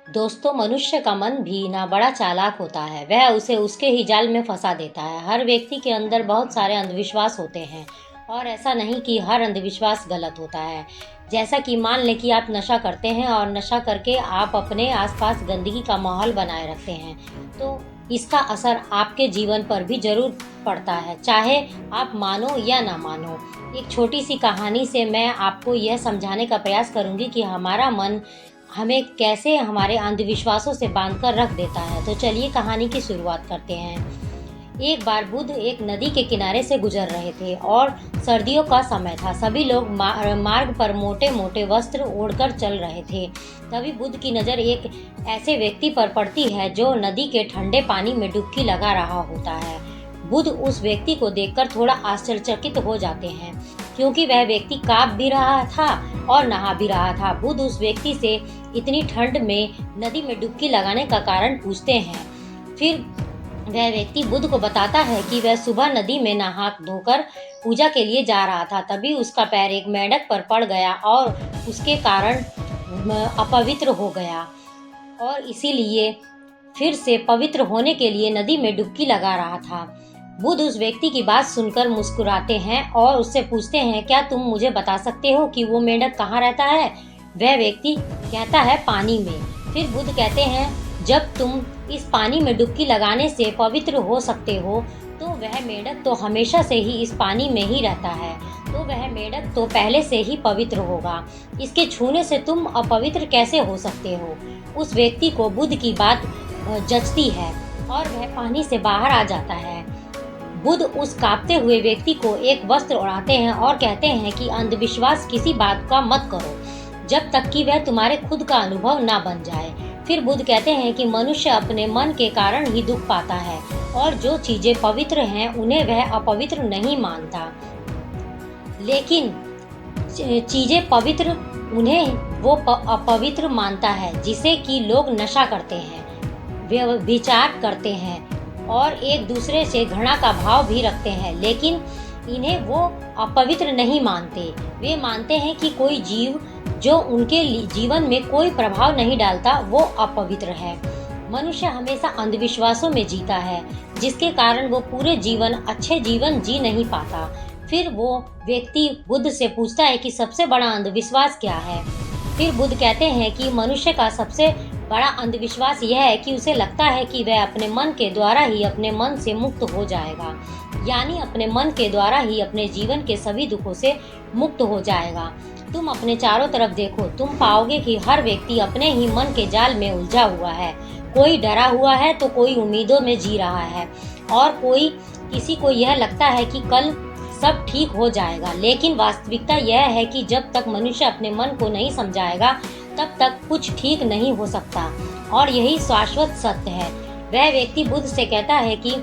दोस्तों, मनुष्य का मन भी ना बड़ा चालाक होता है। वह उसे उसके ही जाल में फंसा देता है। हर व्यक्ति के अंदर बहुत सारे अंधविश्वास होते हैं और ऐसा नहीं कि हर अंधविश्वास गलत होता है। जैसा कि मान लें कि आप नशा करते हैं और नशा करके आप अपने आसपास गंदगी का माहौल बनाए रखते हैं, तो इसका असर आपके जीवन पर भी ज़रूर पड़ता है, चाहे आप मानो या ना मानो। एक छोटी सी कहानी से मैं आपको यह समझाने का प्रयास करूंगी कि हमारा मन हमें कैसे हमारे अंधविश्वासों से बांधकर रख देता है। तो चलिए कहानी की शुरुआत करते हैं। एक बार बुद्ध एक नदी के किनारे से गुजर रहे थे और सर्दियों का समय था। सभी लोग मार्ग पर मोटे मोटे वस्त्र ओढ़कर चल रहे थे। तभी बुद्ध की नज़र एक ऐसे व्यक्ति पर पड़ती है जो नदी के ठंडे पानी में डुबकी लगा रहा होता है। बुद्ध उस व्यक्ति को देखकर थोड़ा आश्चर्यचकित हो जाते हैं, क्योंकि वह व्यक्ति काँप भी रहा था और नहा भी रहा था। बुद्ध उस व्यक्ति से इतनी ठंड में नदी में डुबकी लगाने का कारण पूछते हैं। फिर वह व्यक्ति बुद्ध को बताता है कि वह सुबह नदी में नहा धोकर पूजा के लिए जा रहा था। तभी उसका पैर एक मेंढक पर पड़ गया और उसके कारण अपवित्र हो गया और इसीलिए फिर से पवित्र होने के लिए नदी में डुबकी लगा रहा था। बुद्ध उस व्यक्ति की बात सुनकर मुस्कुराते हैं और उससे पूछते हैं, क्या तुम मुझे बता सकते हो कि वो मेंढक कहाँ रहता है? वह व्यक्ति कहता है, पानी में। फिर बुद्ध कहते हैं, जब तुम इस पानी में डुबकी लगाने से पवित्र हो सकते हो, तो वह मेंढक तो हमेशा से ही इस पानी में ही रहता है, तो वह मेंढक तो पहले से ही पवित्र होगा। इसके छूने से तुम अपवित्र कैसे हो सकते हो? उस व्यक्ति को बुद्ध की बात जचती है और वह पानी से बाहर आ जाता है। बुद्ध उस कांपते हुए व्यक्ति को एक वस्त्र ओढ़ाते हैं और कहते हैं कि अंधविश्वास किसी बात का मत करो जब तक कि वह तुम्हारे खुद का अनुभव ना बन जाए। फिर बुद्ध कहते हैं कि मनुष्य अपने मन के कारण ही दुख पाता है और जो चीजें पवित्र हैं उन्हें वह अपवित्र नहीं मानता, लेकिन चीजें पवित्र उन्हें वो अपवित्र मानता है। जिसे कि लोग नशा करते हैं, व्यभिचार करते हैं और एक दूसरे से घृणा का भाव भी रखते हैं, लेकिन इन्हें वो अपवित्र नहीं मानते। वे मानते हैं कि कोई जीव जो उनके जीवन में कोई प्रभाव नहीं डालता वो अपवित्र है। मनुष्य हमेशा अंधविश्वासों में जीता है, जिसके कारण वो पूरे जीवन अच्छे जीवन जी नहीं पाता। फिर वो व्यक्ति बुद्ध से पूछता है कि सबसे बड़ा अंधविश्वास क्या है? फिर बुद्ध कहते हैं कि मनुष्य का सबसे बड़ा अंधविश्वास यह है कि उसे लगता है कि वह अपने मन के द्वारा ही अपने मन से मुक्त हो जाएगा, यानी अपने मन के द्वारा ही अपने जीवन के सभी दुखों से मुक्त हो जाएगा। तुम अपने चारों तरफ देखो, तुम पाओगे कि हर व्यक्ति अपने ही मन के जाल में उलझा हुआ है। कोई डरा हुआ है तो कोई उम्मीदों में जी रहा है और किसी को यह लगता है कि कल सब ठीक हो जाएगा। लेकिन वास्तविकता यह है कि जब तक मनुष्य अपने मन को नहीं समझाएगा तब तक कुछ ठीक नहीं हो सकता, और यही शाश्वत सत्य है। वह व्यक्ति बुद्ध से कहता है कि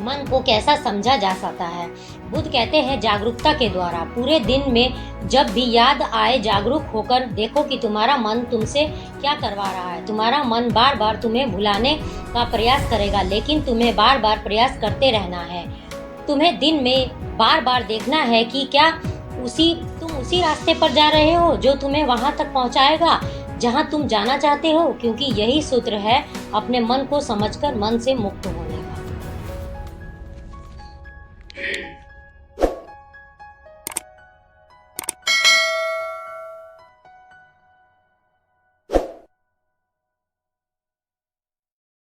मन को कैसा समझा जा सकता है? बुद्ध कहते हैं, जागरूकता के द्वारा। पूरे दिन में जब भी याद आए जागरूक होकर देखो कि तुम्हारा मन तुमसे क्या करवा रहा है। तुम्हारा मन बार बार तुम्हें भुलाने का प्रयास करेगा, लेकिन तुम्हें बार बार प्रयास करते रहना है। तुम्हें दिन में बार बार देखना है कि क्या तुम उसी रास्ते पर जा रहे हो जो तुम्हें वहां तक पहुंचाएगा जहां तुम जाना चाहते हो, क्योंकि यही सूत्र है अपने मन को समझकर मन से मुक्त होना।